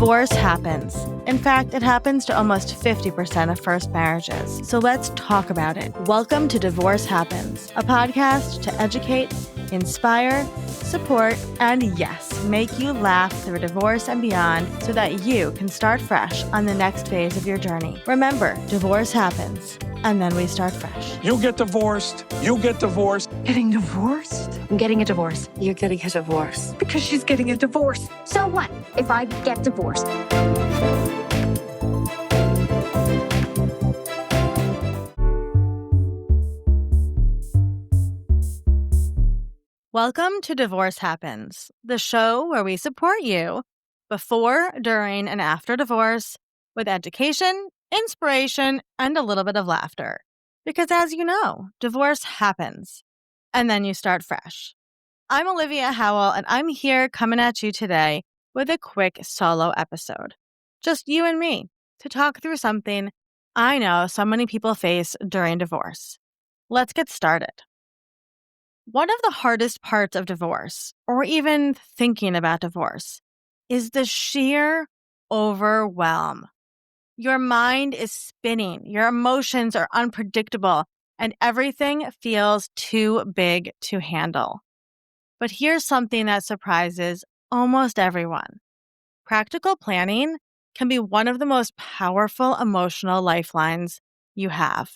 Divorce happens. In fact, it happens to almost 50% of first marriages. So let's talk about it. Welcome to Divorce Happens, a podcast to educate, inspire, support, and yes, make you laugh through divorce and beyond so that you can start fresh on the next phase of your journey. Remember, divorce happens, and then we start fresh. You get divorced. You get divorced. Getting divorced? I'm getting a divorce. You're getting a divorce. Because she's getting a divorce. So what if I get divorced? Welcome to Divorce Happens, the show where we support you before, during, and after divorce with education, inspiration, and a little bit of laughter. Because as you know, divorce happens, and then you start fresh. I'm Olivia Howell, and I'm here coming at you today with a quick solo episode. Just you and me to talk through something I know so many people face during divorce. Let's get started. One of the hardest parts of divorce, or even thinking about divorce, is the sheer overwhelm. Your mind is spinning, your emotions are unpredictable, and everything feels too big to handle. But here's something that surprises almost everyone. Practical planning can be one of the most powerful emotional lifelines you have.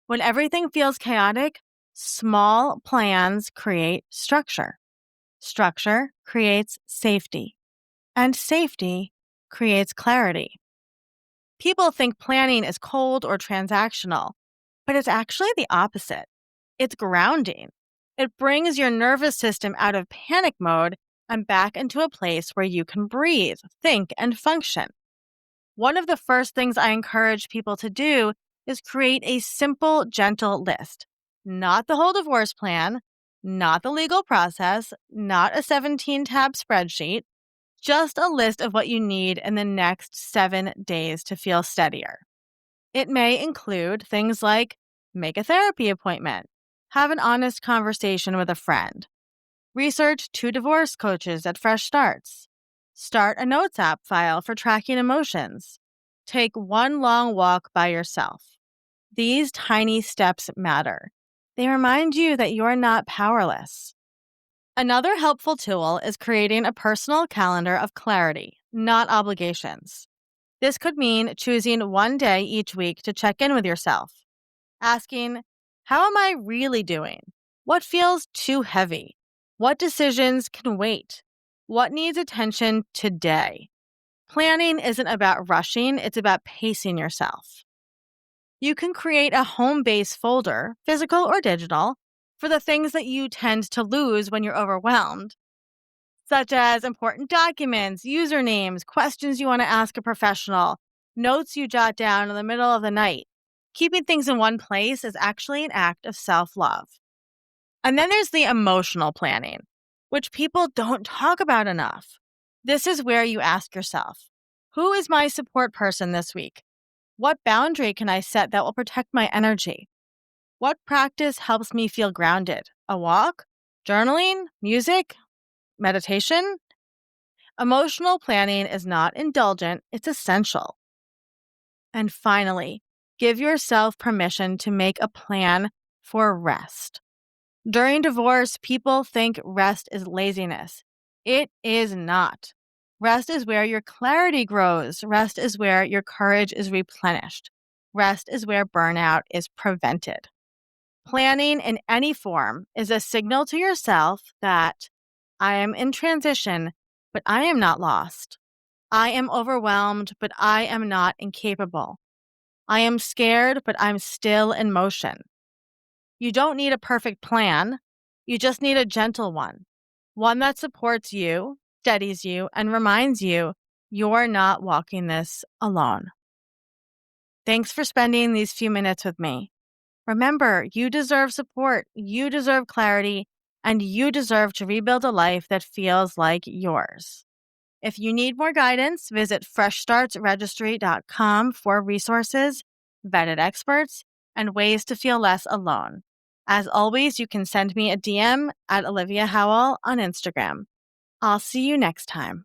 When everything feels chaotic, small plans create structure. Structure creates safety, and safety creates clarity. People think planning is cold or transactional, but it's actually the opposite. It's grounding. It brings your nervous system out of panic mode and back into a place where you can breathe, think, and function. One of the first things I encourage people to do is create a simple, gentle list. Not the whole divorce plan, not the legal process, not a 17-tab spreadsheet, just a list of what you need in the next 7 days to feel steadier. It may include things like make a therapy appointment, have an honest conversation with a friend, research 2 divorce coaches at Fresh Starts, start a notes app file for tracking emotions, take 1 long walk by yourself. These tiny steps matter. They remind you that you're not powerless. Another helpful tool is creating a personal calendar of clarity, not obligations. This could mean choosing 1 day each week to check in with yourself, asking, how am I really doing? What feels too heavy? What decisions can wait? What needs attention today? Planning isn't about rushing, it's about pacing yourself. You can create a home base folder, physical or digital, for the things that you tend to lose when you're overwhelmed, such as important documents, usernames, questions you want to ask a professional, notes you jot down in the middle of the night. Keeping things in one place is actually an act of self-love. And then there's the emotional planning, which people don't talk about enough. This is where you ask yourself, who is my support person this week? What boundary can I set that will protect my energy? What practice helps me feel grounded? A walk? Journaling? Music? Meditation? Emotional planning is not indulgent, it's essential. And finally, give yourself permission to make a plan for rest. During divorce, people think rest is laziness. It is not. Rest is where your clarity grows. Rest is where your courage is replenished. Rest is where burnout is prevented. Planning in any form is a signal to yourself that I am in transition, but I am not lost. I am overwhelmed, but I am not incapable. I am scared, but I'm still in motion. You don't need a perfect plan. You just need a gentle one that supports you, steadies you, and reminds you you're not walking this alone. Thanks for spending these few minutes with me. Remember, you deserve support, you deserve clarity, and you deserve to rebuild a life that feels like yours. If you need more guidance, visit freshstartsregistry.com for resources, vetted experts, and ways to feel less alone. As always, you can send me a DM at Olivia Howell on Instagram. I'll see you next time.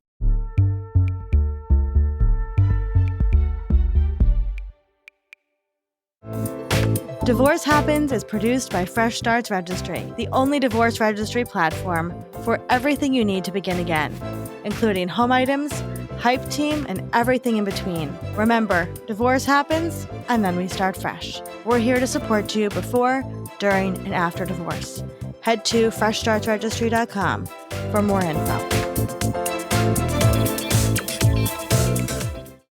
Divorce Happens is produced by Fresh Starts Registry, the only divorce registry platform for everything you need to begin again, including home items, hype team, and everything in between. Remember, divorce happens, and then we start fresh. We're here to support you before, during, and after divorce. Head to freshstartsregistry.com for more info.